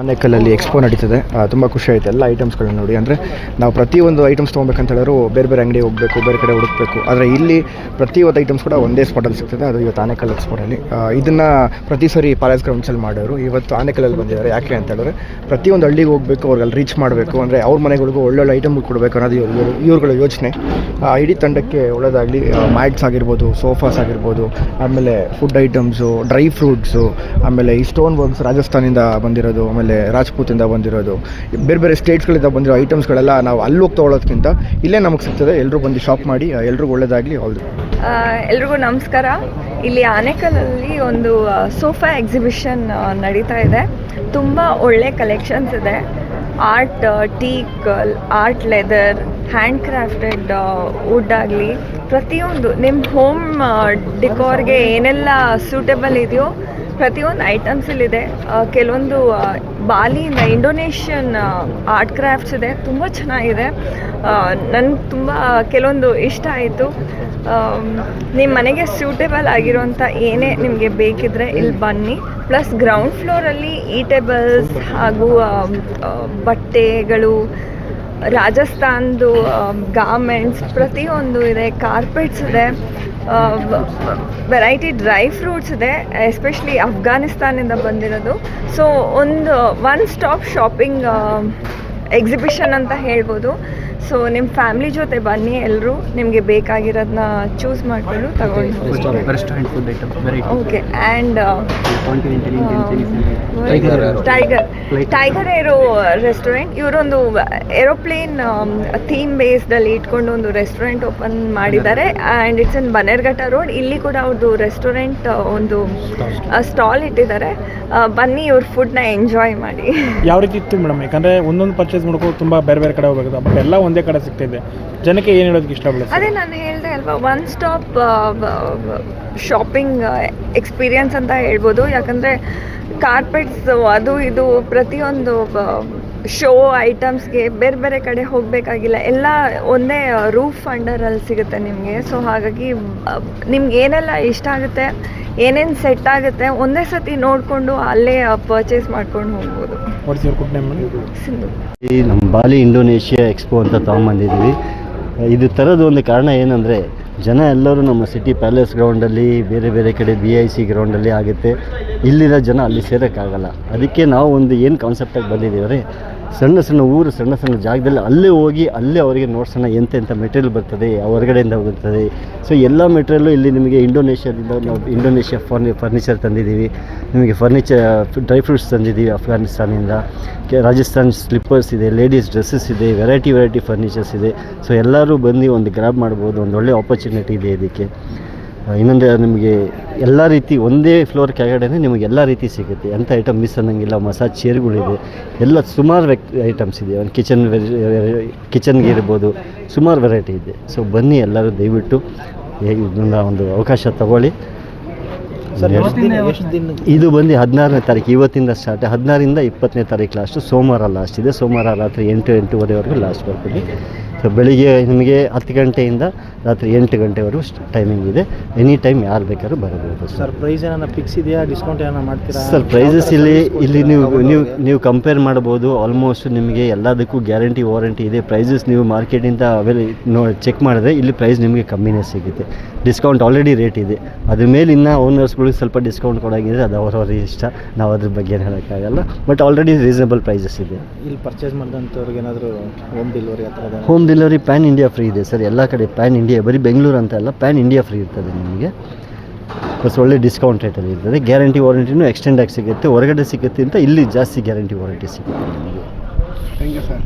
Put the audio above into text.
ಆನೇಕಲ್ಲಲ್ಲಿ expo ನಡೀತದೆ. ತುಂಬ ಖುಷಿ ಆಯಿತು ಎಲ್ಲ ಐಟಮ್ಸ್ಗಳನ್ನ ನೋಡಿ. ಅಂದರೆ ನಾವು ಪ್ರತಿಯೊಂದು ಐಟಮ್ಸ್ ತೊಗೊಬೇಕಂತ ಹೇಳಿದ್ರು ಬೇರೆ ಬೇರೆ ಅಂಗಡಿ ಹೋಗಬೇಕು, ಬೇರೆ ಕಡೆ ಹುಡುಕಬೇಕು. ಆದರೆ ಇಲ್ಲಿ ಪ್ರತಿಯೊಂದು ಐಟಮ್ಸ್ ಕೂಡ ಒಂದೇ ಸ್ಪಾಟಲ್ಲಿ ಸಿಗ್ತದೆ. ಅದು ಇವತ್ತು ಆನೇಕಲ್ ಎಕ್ಸ್ಪೋನಲ್ಲಿ ಇದನ್ನು ಪ್ರತಿ ಸರಿ ಪ್ಯಾಲೇಸ್ ಗ್ರೌಂಡ್ಸಲ್ಲಿ ಮಾಡೋರು. ಇವತ್ತು ಆನೇಕಲ್ಲಲ್ಲಿ ಬಂದಿದ್ದಾರೆ. ಯಾಕೆ ಅಂತ ಹೇಳಿದ್ರೆ ಪ್ರತಿಯೊಂದು ಹಳ್ಳಿಗೆ ಹೋಗಬೇಕು, ಅವ್ರಿಗೆ ಅಲ್ಲಿ ರೀಚ್ ಮಾಡಬೇಕು, ಅಂದರೆ ಅವ್ರ ಮನೆಗಳಿಗೂ ಒಳ್ಳೊಳ್ಳೆ ಐಟಮ್ ಕೊಡಬೇಕು ಅನ್ನೋದು ಇವ್ರುಗಳ ಯೋಚನೆ. ಇಡೀ ತಂಡಕ್ಕೆ ಒಳ್ಳೆಯದಾಗಲಿ. ಮ್ಯಾಟ್ಸ್ ಆಗಿರ್ಬೋದು, ಸೋಫಾಸ್ ಆಗಿರ್ಬೋದು, ಆಮೇಲೆ ಫುಡ್ ಐಟಮ್ಸು, ಡ್ರೈ ಫ್ರೂಟ್ಸು, ಆಮೇಲೆ ಈ ಸ್ಟೋನ್ ವರ್ಕ್ಸ್ ರಾಜಸ್ಥಾನಿಂದ ಬಂದಿರೋದು, ಆಮೇಲೆ ರಾಜ್ಪೂತಿಂದ ಬಂದಿರೋದು, ಬೇರೆ ಬೇರೆ ಸ್ಟೇಟ್ಸ್ಗಳಿಂದ ಬಂದಿರೋ ಐಟಮ್ಸ್ಗಳೆಲ್ಲ ನಾವು ಅಲ್ಲಿ ಹೋಗಿ ತೊಗೊಳೋದಕ್ಕಿಂತ ಇಲ್ಲೇ ನಮಗೆ ಸಿಗ್ತದೆ. ಎಲ್ಲರೂ ಬಂದು ಶಾಪ್ ಮಾಡಿ, ಎಲ್ರಿಗೂ ಒಳ್ಳೆಯದಾಗಲಿ. ಎಲ್ರಿಗೂ ನಮಸ್ಕಾರ. ಇಲ್ಲಿ ಆನೇಕಲ್ಲಲ್ಲಿ ಒಂದು ಸೋಫಾ ಎಕ್ಸಿಬಿಷನ್ ನಡೀತಾ ಇದೆ. ತುಂಬ ಒಳ್ಳೆ ಕಲೆಕ್ಷನ್ಸ್ ಇದೆ. Art teak, art leather, handcrafted wood ಆಗಲಿ, ಪ್ರತಿಯೊಂದು ನಿಮ್ಮ ಹೋಮ್ ಡಿಕೋರ್ಗೆ ಏನೆಲ್ಲ ಸೂಟೇಬಲ್ ಇದೆಯೋ ಪ್ರತಿಯೊಂದು ಐಟಮ್ಸ್ ಇಲ್ಲಿದೆ. ಕೆಲವೊಂದು ಬಾಲಿಯಿಂದ ಇಂಡೋನೇಷ್ಯನ್ ಆರ್ಟ್ ಕ್ರಾಫ್ಟ್ಸ್ ಇದೆ, ತುಂಬ ಚೆನ್ನಾಗಿದೆ. ನನಗೆ ತುಂಬ ಕೆಲವೊಂದು ಇಷ್ಟ ಆಯಿತು. ನಿಮ್ಮ ಮನೆಗೆ ಸೂಟೇಬಲ್ ಆಗಿರೋಂಥ ಏನೇ ನಿಮಗೆ ಬೇಕಿದ್ದರೆ ಇಲ್ಲಿ ಬನ್ನಿ. ಪ್ಲಸ್ ಗ್ರೌಂಡ್ ಫ್ಲೋರಲ್ಲಿ ಈಟೇಬಲ್ಸ್ ಹಾಗೂ ಬಟ್ಟೆಗಳು, ರಾಜಸ್ಥಾನ್ದು ಗಾರ್ಮೆಂಟ್ಸ್ ಪ್ರತಿಯೊಂದು ಇದೆ. ಕಾರ್ಪೆಟ್ಸ್ ಇದೆ, ವೆರೈಟಿ ಡ್ರೈ ಫ್ರೂಟ್ಸ್ ಇದೆ, ಎಸ್ಪೆಷಲಿ ಅಫ್ಘಾನಿಸ್ತಾನಿಂದ ಬಂದಿರೋದು. So one stop shopping exhibition ಅಂತ ಹೇಳ್ಬೋದು. ಸೊ ನಿಮ್ಮ ಫ್ಯಾಮಿಲಿ ಜೊತೆ ಬನ್ನಿ, ಎಲ್ಲರೂ ನಿಮಗೆ ಬೇಕಾಗಿರೋದನ್ನ ಚೂಸ್ ಮಾಡಿಕೊಂಡು ತಗೊಂಡು. Restaurant food item okay. And tiger aero restaurant, ಇವರೊಂದು ಏರೋಪ್ಲೇನ್ ಥೀಮ್ ಬೇಸ್ಡಲ್ಲಿ ಇಟ್ಕೊಂಡು ಒಂದು ರೆಸ್ಟೋರೆಂಟ್ ಓಪನ್ ಮಾಡಿದ್ದಾರೆ. And it's in Bannerghatta road. ಇಲ್ಲಿ ಕೂಡ ಅವ್ರದ್ದು ರೆಸ್ಟೋರೆಂಟ್ ಒಂದು ಸ್ಟಾಲ್ ಇಟ್ಟಿದ್ದಾರೆ. ಬನ್ನಿ, ಇವ್ರ ಫುಡ್ನ ಎಂಜಾಯ್ ಮಾಡಿ. ಯಾವ ರೀತಿ ಇತ್ತು ಮೇಡಮ್? ಯಾಕಂದರೆ ಒಂದೊಂದು ಪರ್ಚೇಸ್ ಮಾಡ್ಕೊಂಡು ತುಂಬ ಬೇರೆ ಬೇರೆ ಕಡೆ ಹೋಗಬೇಕು, ಬಟ್ ಎಲ್ಲ ಒಂದೇ ಕಡೆ ಸಿಗ್ತಿದೆ. ಜನಕ್ಕೆ ಏನು ಹೇಳೋದಕ್ಕೆ ಇಷ್ಟಪಡುತ್ತೆ? ಅದೇ ನಾನು ಹೇಳಿದೆ ಅಲ್ವಾ, ಒನ್ ಸ್ಟಾಪ್ ಶಾಪಿಂಗ್ ಎಕ್ಸ್ಪೀರಿಯನ್ಸ್ ಅಂತ ಹೇಳ್ಬೋದು. ಯಾಕಂದರೆ ಕಾರ್ಪೆಟ್ಸ್ ಅದು ಇದು ಪ್ರತಿಯೊಂದು ಶೋ ಐಟಮ್ಸ್ಗೆ ಬೇರೆ ಬೇರೆ ಕಡೆ ಹೋಗಬೇಕಾಗಿಲ್ಲ, ಎಲ್ಲ ಒಂದೇ ರೂಫ್ ಅಂಡರಲ್ಲಿ ಸಿಗುತ್ತೆ ನಿಮಗೆ. ಸೊ ಹಾಗಾಗಿ ನಿಮ್ಗೆ ಏನೆಲ್ಲ ಇಷ್ಟ ಆಗುತ್ತೆ, ಏನೇನು ಸೆಟ್ ಆಗುತ್ತೆ, ಒಂದೇ ಸತಿ ನೋಡಿಕೊಂಡು ಅಲ್ಲೇ ಪರ್ಚೇಸ್ ಮಾಡ್ಕೊಂಡು ಹೋಗ್ಬೋದು. ಸಿಂಧು. ಈ ನಮ್ಮ ಬಾಲಿ ಇಂಡೋನೇಷ್ಯಾ ಎಕ್ಸ್ಪೋ ಅಂತ ತೊಗೊಂಬಂದಿದ್ವಿ. ಇದು ಥರದ ಒಂದು ಕಾರಣ ಏನಂದರೆ, ಜನ ಎಲ್ಲರೂ ನಮ್ಮ ಸಿಟಿ ಪ್ಯಾಲೇಸ್ ಗ್ರೌಂಡಲ್ಲಿ, ಬೇರೆ ಬೇರೆ ಕಡೆ BIC ಗ್ರೌಂಡಲ್ಲಿ ಆಗುತ್ತೆ. ಇಲ್ಲಿರೋ ಜನ ಅಲ್ಲಿ ಸೇರೋಕ್ಕಾಗಲ್ಲ. ಅದಕ್ಕೆ ನಾವು ಒಂದು ಏನು ಕಾನ್ಸೆಪ್ಟಾಗಿ ಬಂದಿದ್ದೀವಿ, ಸಣ್ಣ ಸಣ್ಣ ಊರು, ಸಣ್ಣ ಸಣ್ಣ ಜಾಗದಲ್ಲಿ ಅಲ್ಲೇ ಹೋಗಿ ಅಲ್ಲೇ ಅವರಿಗೆ ನೋಡ್ಸೋಣ ಎಂತೆಂಥ ಮೆಟೀರಿಯಲ್ ಬರ್ತದೆ, ಹೊರಗಡೆಯಿಂದ ಹೋಗುತ್ತದೆ. ಸೊ ಎಲ್ಲ ಮೆಟೀರಿಯಲ್ಲು ಇಲ್ಲಿ ನಿಮಗೆ ಇಂಡೋನೇಷ್ಯಾದಿಂದ ನಾವು ಇಂಡೋನೇಷ್ಯಾ ಫರ್ನಿಚರ್ ತಂದಿದ್ದೀವಿ. ನಿಮಗೆ ಡ್ರೈ ಫ್ರೂಟ್ಸ್ ತಂದಿದ್ದೀವಿ ಅಫ್ಘಾನಿಸ್ತಾನಿಂದ. ರಾಜಸ್ಥಾನ್ ಸ್ಲಿಪ್ಪರ್ಸ್ ಇದೆ, ಲೇಡೀಸ್ ಡ್ರೆಸ್ಸಸ್ ಇದೆ, ವೆರೈಟಿ ಫರ್ನಿಚರ್ಸ್ ಇದೆ. ಸೊ ಎಲ್ಲರೂ ಬಂದು ಒಂದು ಗ್ರ್ಯಾಬ್ ಮಾಡ್ಬೋದು. ಒಂದು ಒಳ್ಳೆ ಆಪರ್ಚುನಿಟಿ ಇದೆ ಇದಕ್ಕೆ. ಇನ್ನೊಂದು, ನಿಮಗೆ ಎಲ್ಲ ರೀತಿ ಒಂದೇ ಫ್ಲೋರ್ ಕೆಳಗಡೆ ನಿಮಗೆ ಎಲ್ಲ ರೀತಿ ಸಿಗುತ್ತೆ. ಎಂಥ ಐಟಮ್ ಮಿಸ್ ಅನ್ನೋಂಗಿಲ್ಲ. ಮಸಾಜ್ ಚೇರ್ಗಳಿದೆ, ಎಲ್ಲ ಸುಮಾರು ಐಟಮ್ಸ್ ಇದೆ. ಒಂದು ಕಿಚನ್ಗೆ ಇರ್ಬೋದು, ಸುಮಾರು ವೆರೈಟಿ ಇದೆ. ಸೊ ಬನ್ನಿ, ಎಲ್ಲರೂ ದಯವಿಟ್ಟು ಇದನ್ನ ಒಂದು ಅವಕಾಶ ತಗೊಳ್ಳಿ. ಇದು ಬಂದು 16ನೇ ತಾರೀಕು, ಇವತ್ತಿಂದ ಸ್ಟಾರ್ಟ್. 16ರಿಂದ 20ನೇ ತಾರೀಕು ಲಾಸ್ಟು. ಸೋಮವಾರ ಲಾಸ್ಟ್ ಇದೆ. ಸೋಮವಾರ ರಾತ್ರಿ 8-8:30ವರೆಗೂ ಲಾಸ್ಟ್ ಬರ್ತೀನಿ. ಸೊ ಬೆಳಿಗ್ಗೆ ನಿಮಗೆ 10 ಗಂಟೆಯಿಂದ ರಾತ್ರಿ 8 ಗಂಟೆವರೆಗೂ ಟೈಮಿಂಗ್ ಇದೆ. ಎನಿ ಟೈಮ್ ಯಾರು ಬೇಕಾದ್ರೂ ಬರಬಹುದು. ಸರ್, ಪ್ರೈಸ್ ಏನಾರ ಫಿಕ್ಸ್ ಇದೆಯಾ? ಡಿಸ್ಕೌಂಟ್ ಏನಾರ ಮಾಡ್ತೀರಾ? ಸರ್, ಪ್ರೈಸಸ್ ಇಲ್ಲಿ ನೀವು ಕಂಪೇರ್ ಮಾಡ್ಬೋದು. ಆಲ್ಮೋಸ್ಟ್ ನಿಮಗೆ ಎಲ್ಲದಕ್ಕೂ ಗ್ಯಾರಂಟಿ ವಾರಂಟಿ ಇದೆ. ಪ್ರೈಸಸ್ ನೀವು ಮಾರ್ಕೆಟಿಂದ ಚೆಕ್ ಮಾಡಿದ್ರೆ ಇಲ್ಲಿ ಪ್ರೈಸ್ ನಿಮಗೆ ಕಮ್ಮಿನೇ ಸಿಗುತ್ತೆ. ಡಿಸ್ಕೌಂಟ್ ಆಲ್ರೆಡಿ ರೇಟ್ ಇದೆ. ಅದ್ರ ಮೇಲೆ ಇನ್ನೂ ಓನರ್ಸ್ಗಳಿಗೆ ಸ್ವಲ್ಪ ಡಿಸ್ಕೌಂಟ್ ಕೊಡೋಂಗಿದ್ರೆ ಅದು ಅವ್ರವ್ರ ಇಷ್ಟ. ನಾವು ಅದ್ರ ಬಗ್ಗೆ ಏನು ಹೇಳೋಕ್ಕಾಗಲ್ಲ. ಬಟ್ ಆಲ್ರೆಡಿ ರೀಸನಬಲ್ ಪ್ರೈಸಸ್ ಇದೆ. ಇಲ್ಲಿ ಪರ್ಚೇಸ್ ಮಾಡಿದಂಥವ್ರಿಗೆ ಏನಾದರೂ ಹೋಮ್ ಡೆಲಿವರಿ ಆ ಥರದ? Home delivery PAN India free ಇದೆ ಸರ್. ಎಲ್ಲ ಕಡೆ ಪ್ಯಾನ್ ಇಂಡಿಯಾ, ಬರೀ ಬೆಂಗಳೂರು ಅಂತ ಅಲ್ಲ, ಪ್ಯಾನ್ ಇಂಡಿಯಾ ಫ್ರೀ ಇರ್ತದೆ ನಿಮಗೆ. ಬಸ್ ಒಳ್ಳೆ ಡಿಸ್ಕೌಂಟ್ ರೇಟಲ್ಲಿ ಇರ್ತದೆ. ಗ್ಯಾರಂಟಿ ವಾರಂಟಿನೂ ಎಕ್ಸ್ಟೆಂಡ್ ಆಗಿ ಸಿಗುತ್ತೆ. ಹೊರಗಡೆ ಸಿಗುತ್ತೆ ಅಂತ ಇಲ್ಲಿ ಜಾಸ್ತಿ ಗ್ಯಾರಂಟಿ ವಾರಂಟಿ ಸಿಗುತ್ತೆ ನಿಮಗೆ. Thank you sir.